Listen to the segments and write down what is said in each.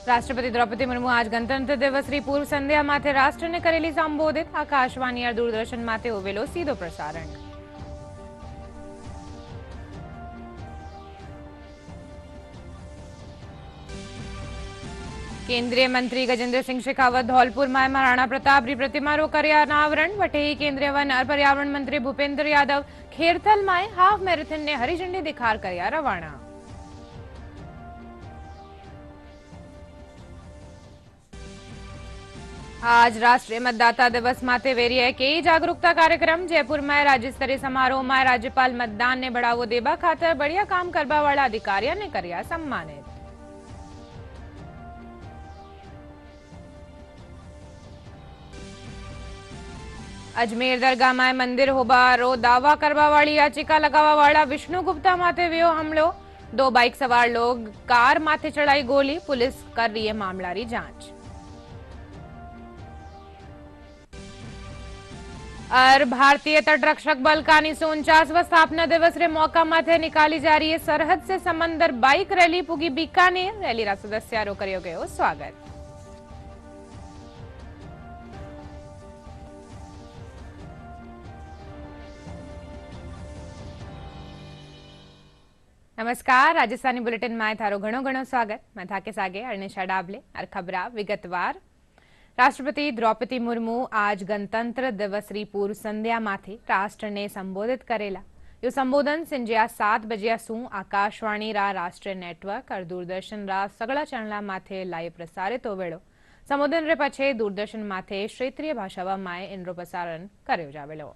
राष्ट्रपति द्रौपदी मुर्मू आज गणतंत्र दिवसની પૂર્વ સંધ્યા માથે રાષ્ટ્રને કરેલી સંબોધિત. આકાશવાણી और दूरदर्शन माथे होवेलो सीधो प्रसारण. केंद्रीय मंत्री गजेंद्र सिंह शेखावत धौलपुर में महाराणा प्रतापरी प्रतिमारो कर्या अनावरण. वटेही केंद्रीय वन और पर्यावरण मंत्री भूपेन्द्र यादव खेरथल में हाफ मैरेथन ने हरी झंडी दिखार कर्या रवाना. आज राष्ट्रीय मतदाता दिवस माथे वेरिये कई जागरूकता कार्यक्रम. जयपुर में राज्य स्तरीय समारोह में राज्यपाल मतदान ने बढ़ावो देवा खातर बढ़िया काम करवा वाला अधिकारियों ने कर्या सम्मानित. अजमेर दरगाह में मंदिर होबारो दावा करवा वाली याचिका लगावा वाला विष्णु गुप्ता माथे व्यो हमलो. 2 बाइक सवार लोग कार माथे चढ़ाई गोली. पुलिस कर रही है मामला री जांच. और भारतीय तटरक्षक बल का 49वां स्थापना दिवस रे मौका माथे निकाली जा रही है सरहद से समंदर बाइक रैली. पुगी बीकानेर. रैली रा सदस्यारो कर्यो गयो स्वागत. नमस्कार. राजस्थानी बुलेटिन में थारो घणो घणो स्वागत. मैं थाके सागे अर्निशा डाबले और खबरा विगतवार. राष्ट्रपति द्रौपदी मुर्मू आज गणतंत्र दिवस री पूर्व संध्या माथे राष्ट्र ने संबोधित करेला. यो संबोधन संज्या 7 बजे सु आकाशवाणी रा राष्ट्रीय नेटवर्क और दूरदर्शन रा सगळा चैनला माथे लाइव प्रसारित होवेलो. संबोधन रे पछे दूरदर्शन माथे क्षेत्रीय भाषावा में इनरो प्रसारण कर्यो जावेलो.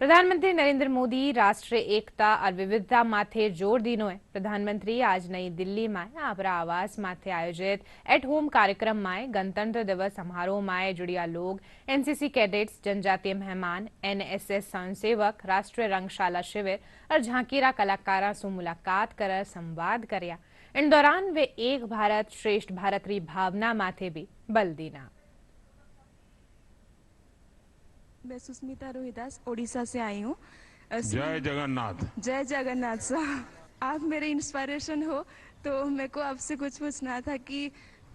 प्रधानमंत्री नरेंद्र मोदी राष्ट्रीय एकता और विविधता माथे जोर दीनो है. प्रधानमंत्री आज नई दिल्ली में अपना आवास माथे आयोजित एट होम कार्यक्रम में गणतंत्र दिवस समारोह में जुड़िया लोग, एनसीसी कैडेट्स, जनजातीय मेहमान, एनएसएस स्वयंसेवक, राष्ट्रीय रंगशाला शिविर और झांकीरा कलाकारा से मुलाकात कर संवाद कर्या. इन दौरान वे एक भारत श्रेष्ठ भारत री भावना माथे भी बल दीना. मैं सुष्मिता रोहिदास ओडिशा से आई हूँ. जय जगन्नाथ. जय जगन्नाथ साहब, आप मेरे इंस्पिरेशन हो. तो मेरे को आपसे कुछ पूछना था कि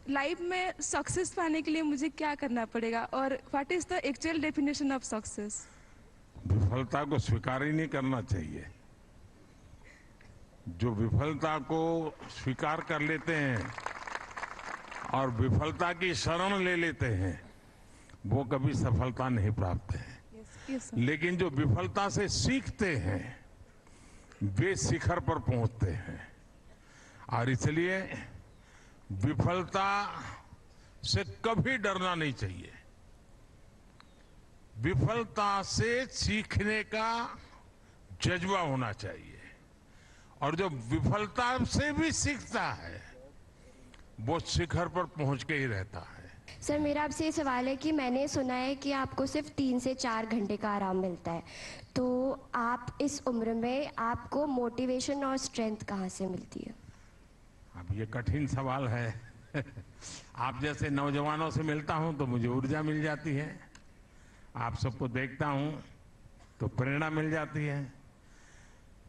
लाइफ में सक्सेस पाने के लिए मुझे क्या करना पड़ेगा और what is the actual definition of success. विफलता को स्वीकार ही नहीं करना चाहिए. जो विफलता को स्वीकार कर लेते हैं और विफलता की शरण ले लेते हैं वो कभी सफलता नहीं प्राप्त है. लेकिन जो विफलता से सीखते हैं वे शिखर पर पहुंचते हैं. और इसलिए विफलता से कभी डरना नहीं चाहिए. विफलता से सीखने का जज्बा होना चाहिए. और जो विफलता से भी सीखता है वो शिखर पर पहुंच के ही रहता है. सर, मेरा आपसे ये सवाल है कि मैंने सुना है कि आपको सिर्फ 3 से 4 घंटे का आराम मिलता है. तो आप इस उम्र में आपको मोटिवेशन और स्ट्रेंथ कहाँ से मिलती है? अब ये कठिन सवाल है. आप जैसे नौजवानों से मिलता हूं तो मुझे ऊर्जा मिल जाती है. आप सबको देखता हूं तो प्रेरणा मिल जाती है.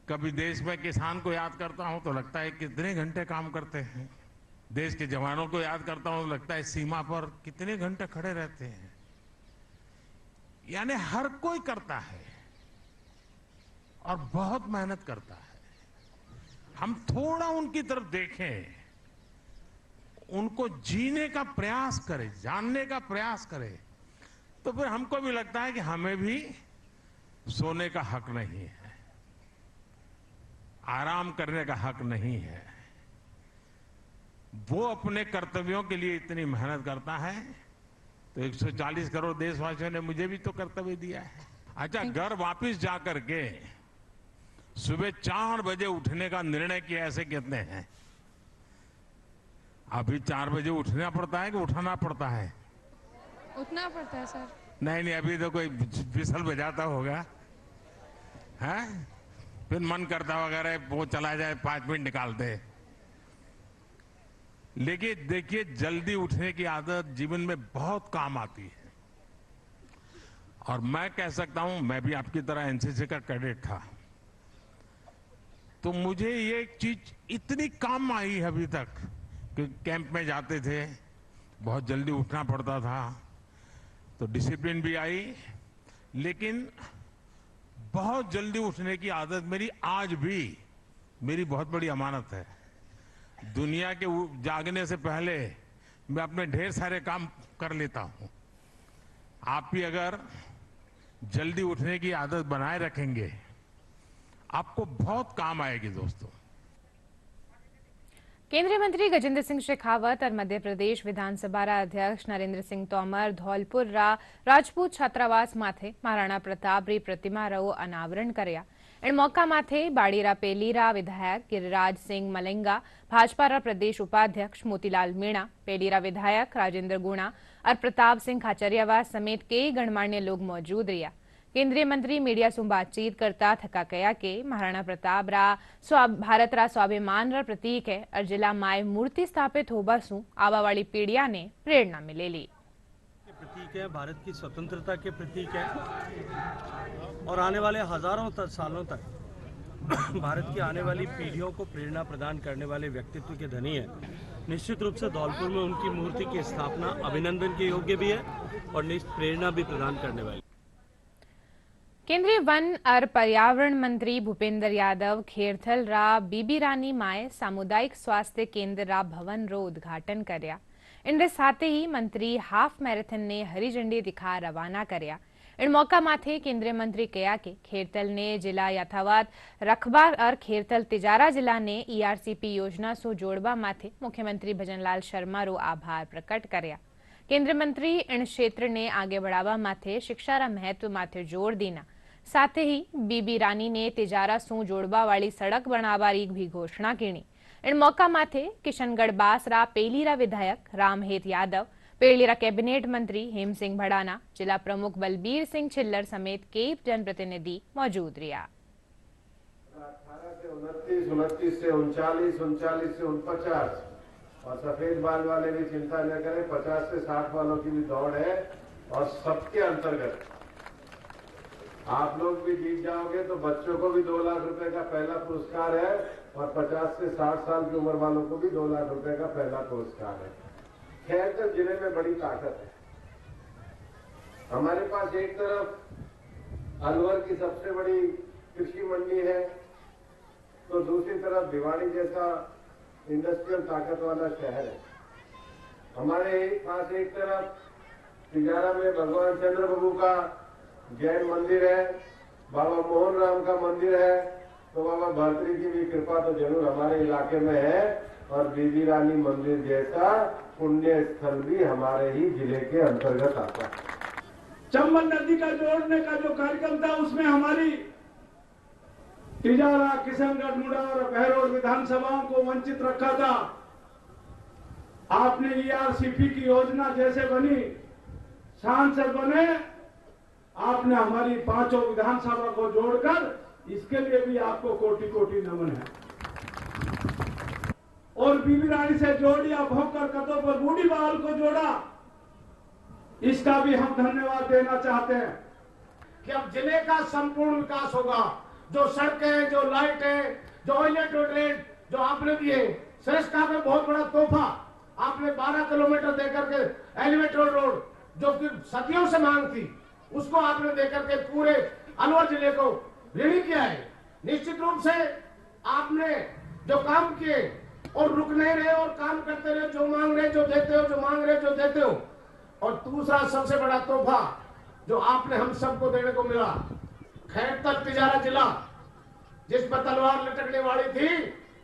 कभी देश में किसान को याद करता हूं तो लगता है कितने घंटे काम करते हैं. देश के जवानों को याद करता हूं लगता है सीमा पर कितने घंटे खड़े रहते हैं. यानी हर कोई करता है और बहुत मेहनत करता है. हम थोड़ा उनकी तरफ देखें, उनको जीने का प्रयास करें, जानने का प्रयास करें तो फिर हमको भी लगता है कि हमें भी सोने का हक नहीं है, आराम करने का हक नहीं है. वो अपने कर्तव्यों के लिए इतनी मेहनत करता है तो 140 करोड़ देशवासियों ने मुझे भी तो कर्तव्य दिया है. अच्छा, घर वापस जाकर के सुबह 4 बजे उठने का निर्णय किया ऐसे कितने हैं? अभी 4 बजे उठना पड़ता है कि उठाना पड़ता है? उठना पड़ता है सर. नहीं, अभी तो कोई विसल बजाता होगा है, फिर मन करता वगैरह वो चला जाए 5 मिनट निकाल दे. लेकिन देखिए, जल्दी उठने की आदत जीवन में बहुत काम आती है. और मैं कह सकता हूं, मैं भी आपकी तरह एनसीसी का कैडेट था, तो मुझे ये चीज इतनी काम आई अभी तक कि कैंप में जाते थे, बहुत जल्दी उठना पड़ता था, तो डिसिप्लिन भी आई, लेकिन बहुत जल्दी उठने की आदत मेरी आज भी मेरी बहुत बड़ी अमानत है। दुनिया के जागने से पहले मैं अपने ढेर सारे काम कर लेता हूं। आप भी अगर जल्दी उठने की आदत बनाए रखेंगे, आपको बहुत काम आएगी दोस्तों। केंद्रीय मंत्री गजेंद्र सिंह शेखावत और मध्य प्रदेश विधानसभा अध्यक्ष नरेंद्र सिंह तोमर धौलपुर राजपूत छात्रावास माथे महाराणा प्रताप री प्रतिमा रो अनावरण कर्या। इन मौका माथे बाड़ीरा पेलीरा विधायक गिरिराज सिंह मलिंगा, भाजपा प्रदेश उपाध्यक्ष मोतीलाल मीणा, पेलीरा विधायक राजेंद्र गुणा और प्रताप सिंह खाचरियावास समेत कई गणमान्य लोग मौजूद रहा। केंद्रीय मंत्री मीडिया से बातचीत करता थका कया के महाराणा प्रताप भारत रा स्वाभिमान रा प्रतीक है और जिला माय मूर्ति स्थापित होबा सु आवा वाली पीढ़िया ने प्रेरणा मिलेली। प्रतीक है, भारत की स्वतंत्रता के प्रतीक है और आने वाले हजारों सालों तक भारत की आने वाली पीढ़ियों को प्रेरणा प्रदान करने वाले व्यक्तित्व के धनी है। निश्चित रूप से धौलपुर में उनकी मूर्ति की स्थापना अभिनंदन के योग्य भी है और प्रेरणा भी प्रदान करने वाली। केंद्रीय वन और पर्यावरण मंत्री भूपेंद्र यादव खेरथल रा बीबी रानी माए सामुदायिक स्वास्थ्य केंद्र रा भवन रो उद्घाटन कर्या। इनके साथ ही मंत्री हाफ मैराथन ने हरी झंडी दिखा रवाना कर्या। इन मौका माथे केंद्रीय मंत्री कया के खेरथल ने जिला यथावत रखबा और खेरथल तिजारा जिला ने ईआरसीपी योजना सो जोड़वा माथे मुख्यमंत्री भजनलाल शर्मा रो आभार प्रकट कर्या। केंद्रीय मंत्री इन क्षेत्र ने आगे बढ़ावा माथे शिक्षा रा महत्व माथे जोर दीना। साथ ही बीबी रानी ने तिजारा सू जोड़वा वाली सड़क बनावारी भी घोषणा की। इन मौका माथे किशनगढ़ बासरा पेलीरा विधायक रामहेत यादव, पेलीरा कैबिनेट मंत्री हेम सिंह भड़ाना, जिला प्रमुख बलबीर सिंह छिल्लर समेत कई जनप्रतिनिधि मौजूद रहा। 18 से 29, 29 से 39, 39 से 49 और सफेद बाल वाले भी चिंता न करें, 50 से 60 वालों की भी दौड़ है और सबके अंतर्गत आप लोग भी जीत जाओगे तो बच्चों को भी 2 लाख रुपए का पहला पुरस्कार है और 50 से 60 साल की उम्र वालों को भी 2 लाख रुपए का पहला पुरस्कार है। खेरथल जिले में बड़ी ताकत है। हमारे पास एक तरफ अलवर की सबसे बड़ी कृषि मंडी है, तो दूसरी तरफ भिवाड़ी जैसा इंडस्ट्रियल ताकत वाला शहर है। हमारे पास एक तरफ तिजारा में भगवान चंद्र बाबू का जैन मंदिर है, बाबा मोहन राम का मंदिर है, तो बाबा भर्तृ की भी कृपा तो जरूर हमारे इलाके में है और बीबी रानी मंदिर जैसा पुण्य स्थल भी हमारे ही जिले के अंतर्गत आता है। चंबल नदी का जोड़ने का जो कार्यक्रम था उसमें हमारी तिजारा, किशनगढ़, मुड़ा और बहरोड विधानसभाओं को वंचित रखा था। आपने ईआरसीपी की योजना जैसे बनी, सांसद बने, आपने हमारी 5 विधानसभा को जोड़कर इसके लिए भी आपको कोटि कोटि नमन है। और बीबी रानी से जोड़िया भोकर कतों पर बूढ़ी बहाल को जोड़ा, इसका भी हम धन्यवाद देना चाहते हैं कि अब जिले का संपूर्ण विकास होगा। जो सड़कें, जो लाइटें, जो इलेक्ट्रोड जो आपने दिए, श्रेष्ठता में बहुत बड़ा तोहफा आपने 12 किलोमीटर देकर के एलिवेटेड रोड जो कि सदियों से मांग थी, उसको आपने देकर के पूरे अलवर जिले को ऋणी किया है। निश्चित रूप से आपने जो काम किए और रुक नहीं रहे और काम करते रहे, जो मांग रहे जो देते हो, जो मांग रहे जो देते हो। और दूसरा सबसे बड़ा तोहफा जो आपने हम सबको देने को मिला, खेरथल तिजारा जिला जिस पर तलवार लटकने वाली थी,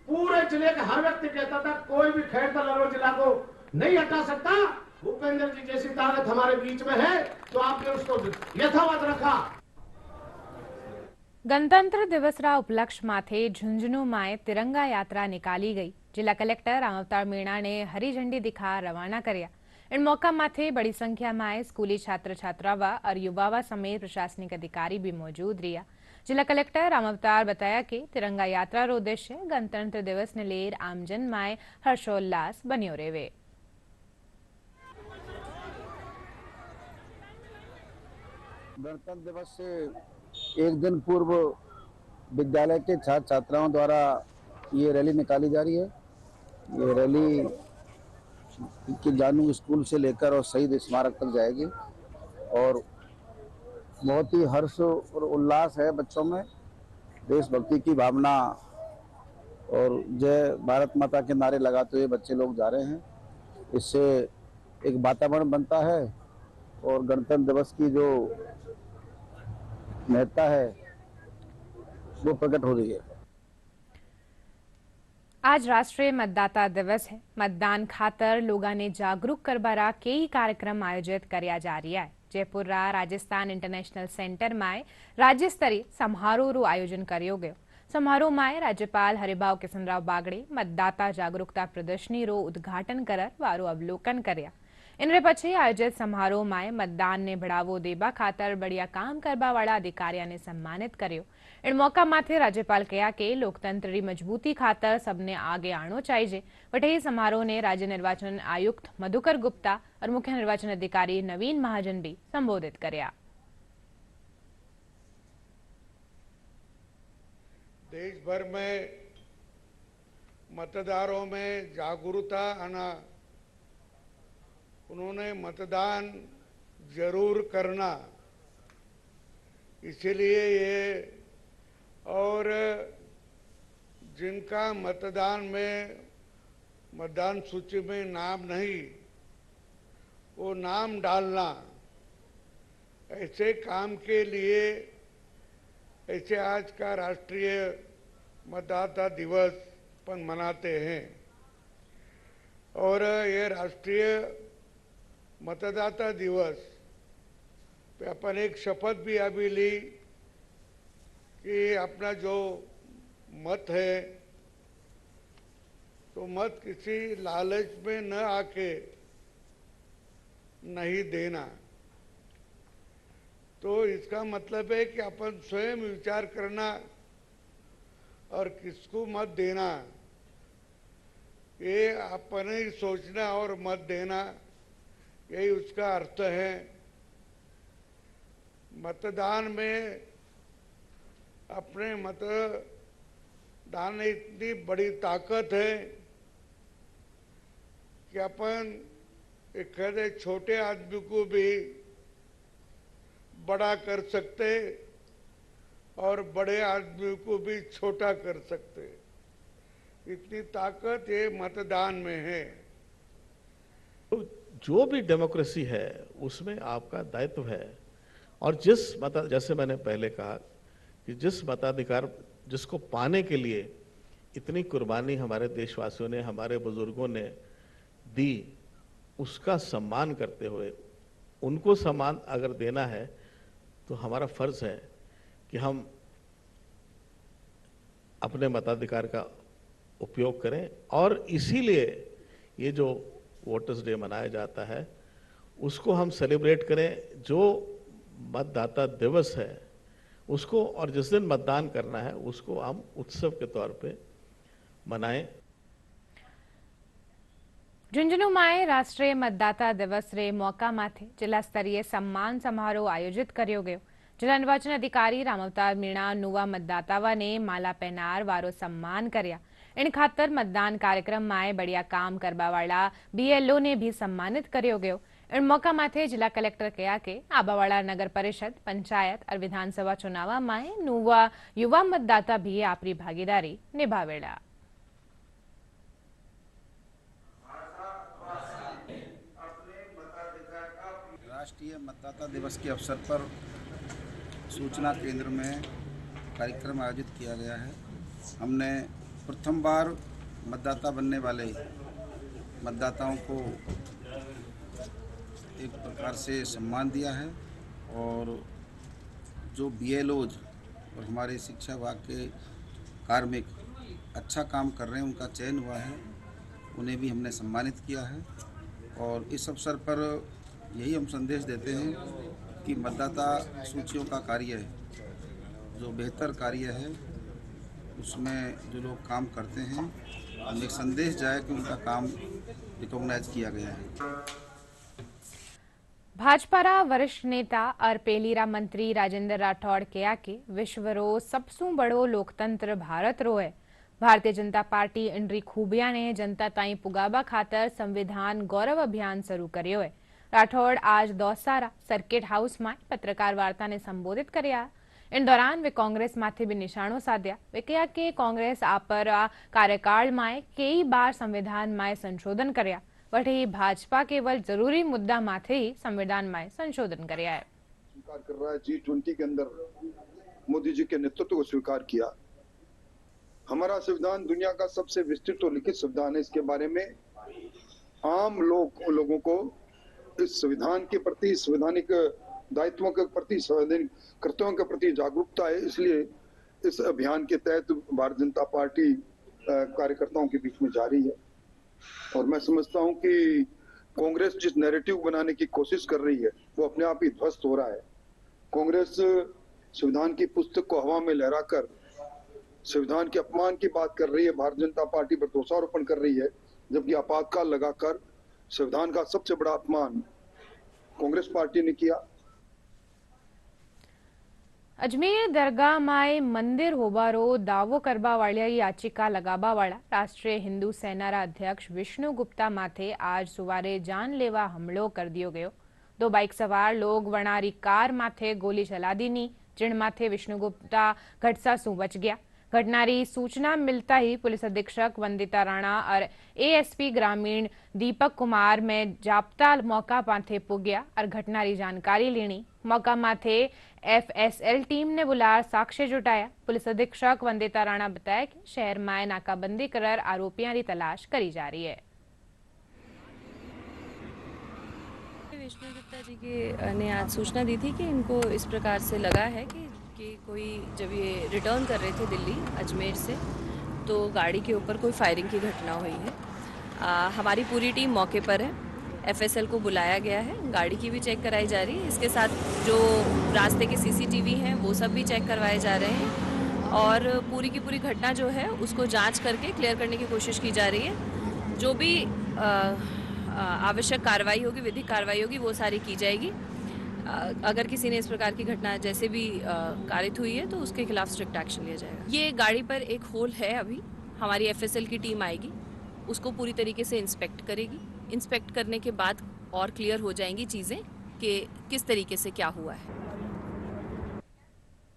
पूरे जिले के हर व्यक्ति कहता था कोई भी खेरथल अलवर जिला को नहीं हटा सकता। भूपेंद्र जी जैसी ताकत हमारे बीच में है, तो आपने उसको यथावत रखा। गणतंत्र दिवस रा उपलक्ष्य माथे झुंझुनू माए तिरंगा यात्रा निकाली गई। जिला कलेक्टर रामअवतार मीणा ने हरी झंडी दिखा रवाना कर्या। इन मौका माथे बड़ी संख्या में स्कूली छात्र छात्रावा और युवावा समेत प्रशासनिक अधिकारी भी मौजूद रहा। जिला कलेक्टर रामअवतार बताया कि तिरंगा यात्रा रो उद्देश्य गणतंत्र दिवस ने लेर आमजन माए हर्षोल्लास बन्यो रेवे। गणतंत्र दिवस से एक दिन पूर्व विद्यालय के छात्र छात्राओं द्वारा ये रैली निकाली जा रही है। ये रैली कि जानू स्कूल से लेकर और शहीद स्मारक तक जाएगी और बहुत ही हर्ष और उल्लास है बच्चों में। देशभक्ति की भावना और जय भारत माता के नारे लगाते हुए बच्चे लोग जा रहे हैं। इससे एक वातावरण बनता है और गणतंत्र दिवस की जो महत्ता है वो प्रकट हो रही है। आज राष्ट्रीय मतदाता दिवस है। मतदान खातर लोगों ने जागरूक करवारा कई कार्यक्रम आयोजित करया जा रहा है। जयपुर राजस्थान इंटरनेशनल सेंटर में राज्य स्तरीय समारोह रो आयोजन कर्यो गयो। समारोह में राज्यपाल हरिभाव किशनराव बागड़े मतदाता जागरूकता प्रदर्शनी रो उद्घाटन कर वारो अवलोकन कर्या। इनरे पछी आयोजित समारोह में मतदान ने बढ़ावो देवा खातर बढ़िया काम करवा वाला अधिकारियों ने सम्मानित कर्यो। इन मौका माथे राज्यपाल कहा कि लोकतंत्र की मजबूती खातर सबने आगे आनो चाहिए। वटे समारोह ने राज्य निर्वाचन आयुक्त मधुकर गुप्ता और मुख्य निर्वाचन अधिकारी नवीन महाजन भी संबोधित कर्या। देश भर में मतदारों में जागरूकता आना, उन्होंने मतदान जरूर करना, इसलिए ये और जिनका मतदान सूची में नाम नहीं, वो नाम डालना, ऐसे काम के लिए ऐसे आज का राष्ट्रीय मतदाता दिवस अपन मनाते हैं। और ये राष्ट्रीय मतदाता दिवस पे अपन एक शपथ भी अभी ली कि अपना जो मत है तो मत किसी लालच में न आके नहीं देना। तो इसका मतलब है कि अपन स्वयं विचार करना और किसको मत देना, ये अपन ही सोचना और मत देना, यही उसका अर्थ है। मतदान में अपने मतदान में इतनी बड़ी ताकत है कि अपन एक कहते छोटे आदमी को भी बड़ा कर सकते और बड़े आदमी को भी छोटा कर सकते। इतनी ताकत ये मतदान में है। तो जो भी डेमोक्रेसी है उसमें आपका दायित्व है। और जैसे मैंने पहले कहा कि जिस मताधिकार जिसको पाने के लिए इतनी कुर्बानी हमारे देशवासियों ने, हमारे बुजुर्गों ने दी, उसका सम्मान करते हुए उनको सम्मान अगर देना है तो हमारा फर्ज है कि हम अपने मताधिकार का उपयोग करें। और इसीलिए ये जो वोटर्स डे मनाया जाता है उसको हम सेलिब्रेट करें। जो मतदाता दिवस है उसको, और जिस दिन मतदान करना है उसको हम उत्सव के तौर पे मनाएं। झुंझुनू में राष्ट्रीय मतदाता दिवस रे मौका माथे जिला स्तरीय सम्मान समारोह आयोजित कर्यो गयो। जिला निर्वाचन अधिकारी रामअवतार मीणा नुवा मतदातावा ने माला पहनार वारो सम्मान कर्या। इन खातर मतदान कार्यक्रम में बढ़िया काम करवा वाला बीएलओ ने भी सम्मानित कर्यो गयो। इन मौका माथे जिला कलेक्टर कहा कि आबावाड़ा नगर परिषद, पंचायत और विधानसभा चुनाव में नुवा युवा मतदाता भी आपरी भागीदारी निभावेला। राष्ट्रीय मतदाता दिवस के अवसर पर सूचना केंद्र में कार्यक्रम आयोजित किया गया है। हमने प्रथम बार मतदाता बनने वाले मतदाताओं को एक प्रकार से सम्मान दिया है और जो बीएलओज और हमारे शिक्षा विभाग के कार्मिक अच्छा काम कर रहे हैं उनका चयन हुआ है, उन्हें भी हमने सम्मानित किया है। और इस अवसर पर यही हम संदेश देते हैं कि मतदाता सूचियों का कार्य है, जो बेहतर कार्य है, उसमें जो लोग काम करते हैं हमें एक संदेश जाए कि उनका काम रिकॉग्नाइज किया गया है। भाजपा वरिष्ठ नेता और पेलीरा मंत्री राजेंद्र राठौड़ कहा कि विश्व रो सबसू बड़ो लोकतंत्र भारत रो है। भारतीय जनता पार्टी इनरी खूबिया ने जनता ताईं पुगाबा खातर संविधान गौरव अभियान शुरू कर्यो है। राठौड़ आज दौसारा सर्किट हाउस में पत्रकार वार्ता ने संबोधित कर्या। इन दौरान वे कांग्रेस माथे भी निशानों साध्या। वे कहा कि कांग्रेस पर कार्यकाल में कई बार संविधान में संशोधन कर्या, वही भाजपा केवल जरूरी मुद्दा माथे ही संविधान में संशोधन कर्या है। स्वीकार कर रहा है, G20 के अंदर मोदी जी के नेतृत्व को स्वीकार किया। हमारा संविधान दुनिया का सबसे विस्तृत और लिखित संविधान है। इसके बारे में आम लोगों को इस संविधान के प्रति, संवैधानिक दायित्वों के प्रति, संवैधानिक कर्तव्यों के प्रति जागरूकता है। इसलिए इस अभियान के तहत भारतीय जनता पार्टी कार्यकर्ताओं के बीच में जारी है। और मैं समझता हूं कि कांग्रेस जिस नैरेटिव बनाने की कोशिश कर रही है वो अपने आप ही ध्वस्त हो रहा है। कांग्रेस संविधान की पुस्तक को हवा में लहराकर संविधान के अपमान की बात कर रही है, भारतीय जनता पार्टी पर दोषारोपण कर रही है, जबकि आपातकाल लगाकर संविधान का सबसे बड़ा अपमान कांग्रेस पार्टी ने किया। अजमेर दरगाह में मंदिर होबारो दावो करवा वाली याचिका लगाबा वाला राष्ट्रीय हिंदू सेना अध्यक्ष विष्णु गुप्ता माथे आज सुवारे जानलेवा हमलो कर दियो गयो। 2 बाइक सवार लोग वणारी कार माथे गोली चला दीनी, जिन माथे विष्णु गुप्ता घटसा सु बच गया। घटनारी सूचना मिलता ही पुलिस अधीक्षक वंदिता राणा और एएसपी ग्रामीण दीपक कुमार में जाप्ता मौका माथे पुग्या और घटनारी जानकारी लेनी। मौका माथे एफएसएल टीम ने बुलार साक्ष्य जुटाया। पुलिस अधीक्षक वंदिता राणा बताया कि शहर में नाकाबंदी कर आरोपियों की तलाश करी जा रही है। विष्णु गुप्ता जी के ने आज सूचना दी थी कि इनको इस प्रकार से लगा है कि कोई जब ये रिटर्न कर रहे थे दिल्ली अजमेर से तो गाड़ी के ऊपर कोई फायरिंग की घटना हुई है। हमारी पूरी टीम मौके पर है, एफएसएल को बुलाया गया है, गाड़ी की भी चेक कराई जा रही है। इसके साथ जो रास्ते के सीसीटीवी हैं वो सब भी चेक करवाए जा रहे हैं और पूरी की पूरी घटना जो है उसको जांच करके क्लियर करने की कोशिश की जा रही है। जो भी आवश्यक कार्रवाई होगी, विधिक कार्रवाई होगी, वो सारी की जाएगी। अगर किसी ने इस प्रकार की घटना जैसे भी कारित हुई है तो उसके खिलाफ स्ट्रिक्ट एक्शन लिया जाएगा। ये गाड़ी पर एक होल है, अभी हमारी एफएसएल की टीम आएगी, उसको पूरी तरीके से इंस्पेक्ट करेगी। इंस्पेक्ट करने के बाद और क्लियर हो जाएंगी चीज़ें कि किस तरीके से क्या हुआ है।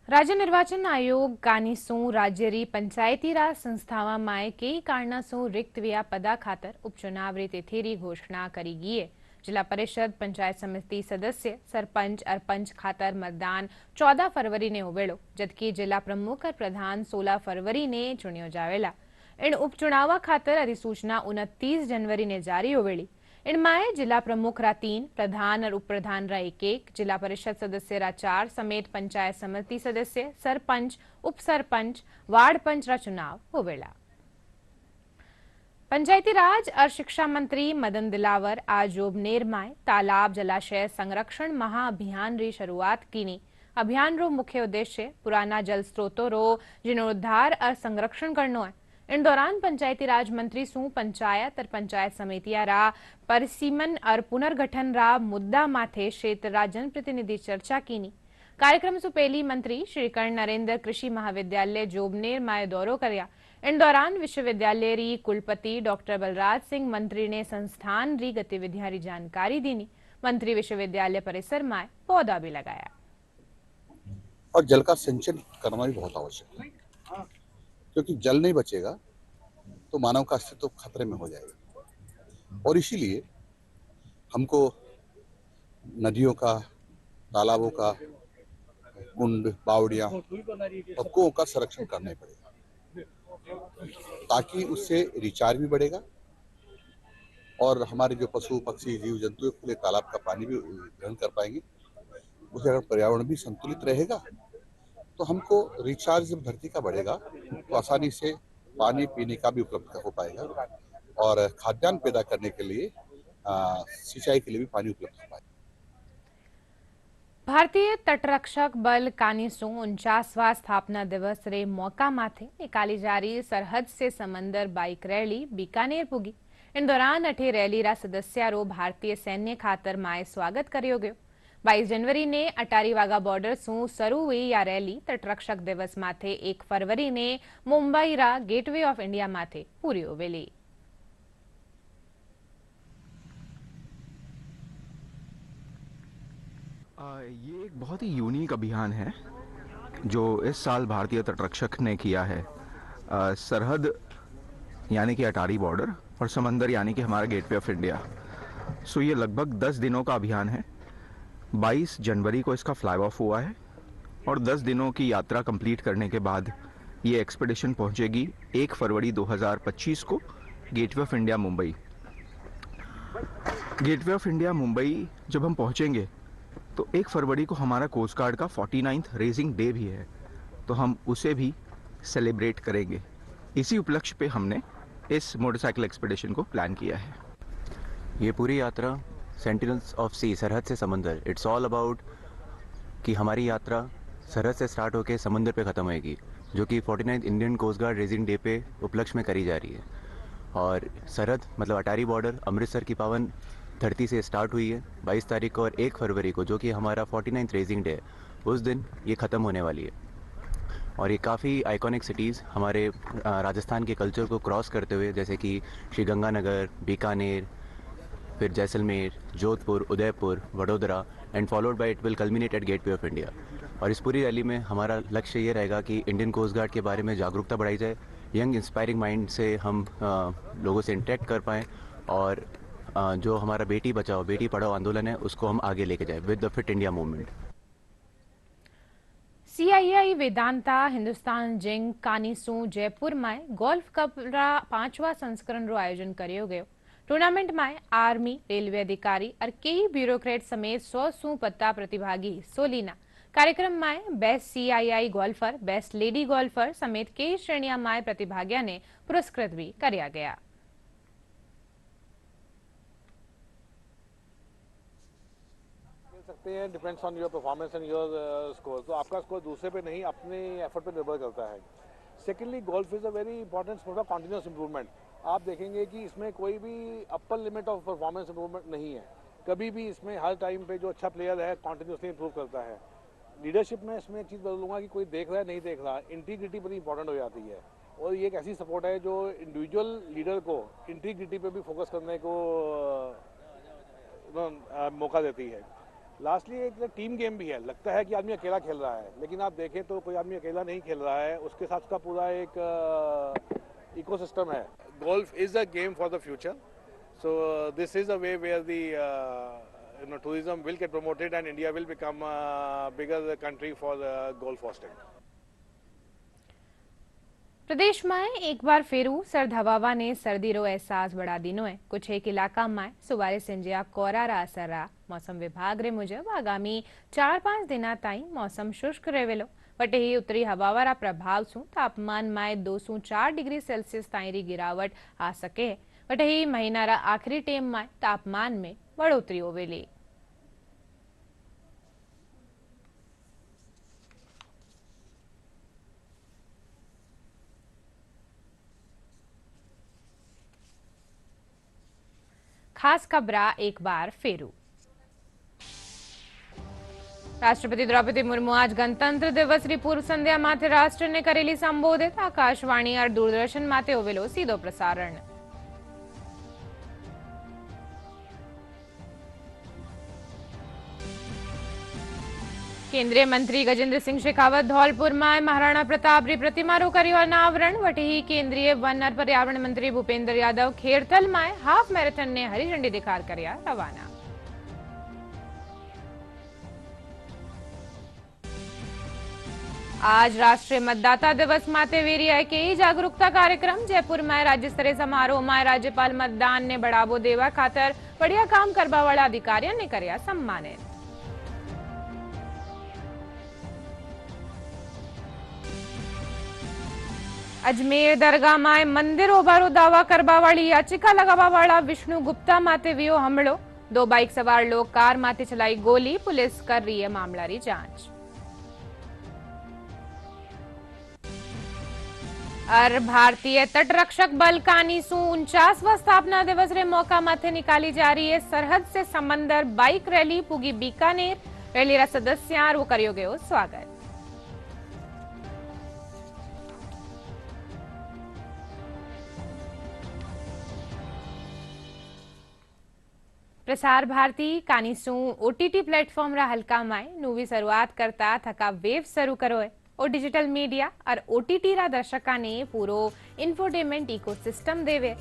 राज्य निर्वाचन आयोग कानीसू राज्यरी पंचायती राज संस्थावां में कई कारणसू रिक्त व्या पदा खातर उपचुनाव री तिथि घोषणा करी गई है। जिला परिषद, पंचायत समिति सदस्य, सरपंच और पंच खातर मतदान 14 फरवरी ने होवेलो, जबकि जिला प्रमुख और प्रधान 16 फरवरी ने चुनियो जावेला। इन उपचुनाव खातर अधिसूचना 29 जनवरी ने जारी होवेली। इनमें जिला प्रमुख रा 3, प्रधान और उप प्रधान रा 1-1, जिला परिषद सदस्य रा 4 समेत पंचायत समिति सदस्य, सरपंच, उप सरपंच, वार्ड पंच रा चुनाव होवेला। पंचायती राज और शिक्षा मंत्री मदन दिलावर आज जोबनेर में तालाब जलाशय संरक्षण महाअभियान री शुरुआत कीनी। अभियान रो मुख्य उद्देश्य पुराना जल स्रोतों रो जीर्णोद्धार और संरक्षण करनो है। इन दौरान पंचायती राज मंत्री सु पंचायत और पंचायत समितिया रा परिसीमन और पुनर्गठन रा मुद्दा माथे क्षेत्र रा जनप्रतिनिधि चर्चा कीनी। कार्यक्रम से पहली मंत्री श्री कर्ण नरेंद्र कृषि महाविद्यालय जोबनेर में दौरो कर्या। इन दौरान विश्वविद्यालय री कुलपति डॉक्टर बलराज सिंह मंत्री ने संस्थान री गतिविधियां री जानकारी दीनी। मंत्री विश्वविद्यालय परिसर में पौधा भी लगाया। और जल का संचयन करना भी बहुत आवश्यक है, क्योंकि जल नहीं बचेगा तो मानव का अस्तित्व खतरे में हो जाएगा। और इसीलिए हमको नदियों का, तालाबों का, कुंड, बावड़ियां और कुओं का संरक्षण करना ही पड़ेगा, ताकि उससे रिचार्ज भी बढ़ेगा और हमारे जो पशु पक्षी जीव जंतु खुले तालाब का पानी भी ग्रहण कर पाएंगे। उससे अगर पर्यावरण भी संतुलित रहेगा तो हमको रिचार्ज जब धरती का बढ़ेगा तो आसानी से पानी पीने का भी उपलब्ध हो पाएगा और खाद्यान्न पैदा करने के लिए, सिंचाई के लिए भी पानी उपलब्ध हो पाएगा। भारतीय तटरक्षक बल कानीसू 49वां स्थापना दिवस रे मौका माथे निकाली जा रही सरहद से समंदर बाइक रैली बीकानेर पुगी। इन दौरान अठे रैली रा सदस्या रो भारतीय सैन्य खातर माए स्वागत कर्यो गयो। 22 જાન્યુઆરીને અટારી વાઘા બોર્ડર શું શરૂ हुई આ રેલી તટરક્ષક દિવસ માથે 1 ફરવરીને મુંબઈરા ગેટવે ઓફ ઇન્ડિયા માથે પૂરી હોવેલી। ये एक बहुत ही यूनिक अभियान है जो इस साल भारतीय तटरक्षक ने किया है। सरहद यानी कि अटारी बॉर्डर और समंदर यानी कि हमारा गेटवे ऑफ इंडिया। सो ये लगभग 10 दिनों का अभियान है। 22 जनवरी को इसका फ्लाई ऑफ हुआ है और 10 दिनों की यात्रा कंप्लीट करने के बाद ये एक्सपेडिशन पहुंचेगी 1 फरवरी 2025 को gateway of India Mumbai. Gateway of India Mumbai जब हम पहुंचेंगे तो 1 फरवरी को हमारा कोस्ट गार्ड का 49th रेजिंग डे भी है, तो हम उसे भी सेलिब्रेट करेंगे। इसी उपलक्ष्य पे हमने इस मोटरसाइकिल एक्सपेडिशन को प्लान किया है। ये पूरी यात्रा सेंटिनल्स ऑफ सी, सरहद से समंदर, इट्स ऑल अबाउट कि हमारी यात्रा सरहद से स्टार्ट होकर समंदर पे ख़त्म होएगी, जो कि 49th Indian coast guard raising day पे उपलक्ष्य में करी जा रही है। और सरहद मतलब अटारी बॉर्डर अमृतसर की पावन धरती से स्टार्ट हुई है 22 तारीख को, और 1 फरवरी को जो कि हमारा 49th रेजिंग डे है, उस दिन ये ख़त्म होने वाली है। और ये काफ़ी आइकॉनिक सिटीज़ हमारे राजस्थान के कल्चर को क्रॉस करते हुए, जैसे कि श्री गंगानगर, बीकानेर, फिर Jaisalmer, Jodhpur, Udaipur, Vadodara and followed by it will culminate at gateway of India. और इस पूरी रैली में हमारा लक्ष्य ये रहेगा कि इंडियन कोस्ट गार्ड के बारे में जागरूकता बढ़ाई जाए, यंग इंस्पायरिंग माइंड से हम लोगों से इंटरेक्ट कर पाएँ, और जो हमारा बेटी बचाओ बेटी पढ़ाओ आंदोलन है उसको हम आगे लेके जाए with the fit India movement. CII Vedanta Hindustan zinc कानीसू जयपुर में गोल्फ कप 5वां संस्करण रो आयोजन करियो गयो। टूर्नामेंट में आर्मी, रेलवे अधिकारी और कई ब्यूरोक्रेट समेत 100 सू पत्ता प्रतिभागी हिस्सो लीना। कार्यक्रम में best CII golfer, best lady golfer समेत कई श्रेणियां में प्रतिभागियों ने पुरस्कृत भी किया गया। सकते हैं, depends on your performance and your score. तो आपका स्कोर दूसरे पे नहीं, अपने एफर्ट पे निर्भर करता है। Secondly, golf is a very important sport of continuous improvement. आप देखेंगे कि इसमें कोई भी upper limit of performance improvement नहीं है। कभी भी इसमें हर टाइम पे जो अच्छा प्लेयर है कॉन्टिन्यूसली इंप्रूव करता है। लीडरशिप में इसमें एक चीज़ बदलूंगा कि कोई देख रहा है नहीं देख रहा, इंटीग्रिटी बड़ी इंपॉर्टेंट हो जाती है। और ये एक ऐसी सपोर्ट है जो इंडिविजुअल लीडर को इंटीग्रिटी पे भी फोकस करने को मौका देती है। लास्टली एक टीम गेम भी है। लगता है कि आदमी अकेला खेल रहा है, लेकिन आप देखें तो कोई आदमी अकेला नहीं खेल रहा है, उसके साथ उसका पूरा एक इकोसिस्टम है। Golf is a game for the future, so this is a way where the tourism will get promoted and India will become a bigger country for golf hosting. प्रदेश में एक बार फेरू सर्द हवावा ने सर्दी रो एहसास बढ़ा दिनो है। कुछ एक इलाका में सुबारे संजिया कोहरा रा असर रहा। मौसम विभाग रे मुजब आगामी 4-5 दिना ताई मौसम शुष्क रहेलो। वटे ही उत्तरी हवावारा प्रभाव सु तापमान में 2 से 4 डिग्री सेल्सियस ताई री गिरावट आ सके है। वटे ही महीनारा आखिरी टेम में तापमान में बढ़ोतरी होवेली। खास खबरा एक बार फेरू। राष्ट्रपति द्रौपदी मुर्मू आज गणतंत्र दिवस री पूर्व संध्या माथे राष्ट्र ने करेली संबोधित। आकाशवाणी और दूरदर्शन माथे होवेलो सीधो प्रसारण। केंद्रीय मंत्री गजेंद्र सिंह शेखावत धौलपुर में महाराणा प्रताप री प्रतिमा रो करियो अनावरण। वटे ही केंद्रीय वन और पर्यावरण मंत्री भूपेंद्र यादव खेरथल में हाफ मैराथन ने हरी झंडी दिखार करया रवाना। आज राष्ट्रीय मतदाता दिवस माते वेरिया के जागरूकता कार्यक्रम। जयपुर में राज्य स्तरीय समारोह में राज्यपाल मतदान ने बढ़ावो देवा खातर बढ़िया काम करवा वाला अधिकारियों ने करया सम्मानित। अजमेर दरगाह में मंदिर ओभारो दावा करवा वाली याचिका लगावा वाला विष्णु गुप्ता माते वियो हमलो। 2 बाइक सवार लोग कार माते चलाई गोली। पुलिस कर रही है मामला री जांच। और भारतीय तटरक्षक बल कानीसू 49वां स्थापना दिवस रे मौका माथे निकाली जा रही है सरहद से समंदर बाइक रैली पुगी बीकानेर। રેલીના સદસ્યારો કર્યો ગયો સ્વાગત। प्रसार भारती कानीसू ओटीटी प्लेटफॉर्म रा हल्का माय नवी शुरुआत करता थका वेव शुरू करो है और डिजिटल मीडिया और ओटीटी रा दर्शका ने पूरो इंफोटेनमेंट इकोसिस्टम देवे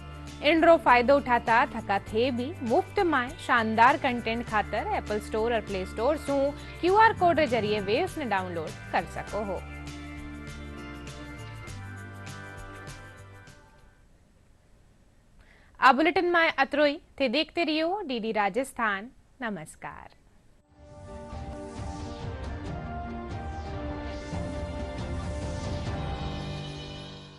इनरो फायदो उठाता थका थे भी मुफ्त माय शानदार कंटेंट खातर एप्पल स्टोर और प्ले स्टोर सु क्यूआर कोड रे जरिए वेव्स ने डाउनलोड कर सको हो। आ बुलेटिन में अत्रोई थे देखते रहियो डीडी राजस्थान। नमस्कार।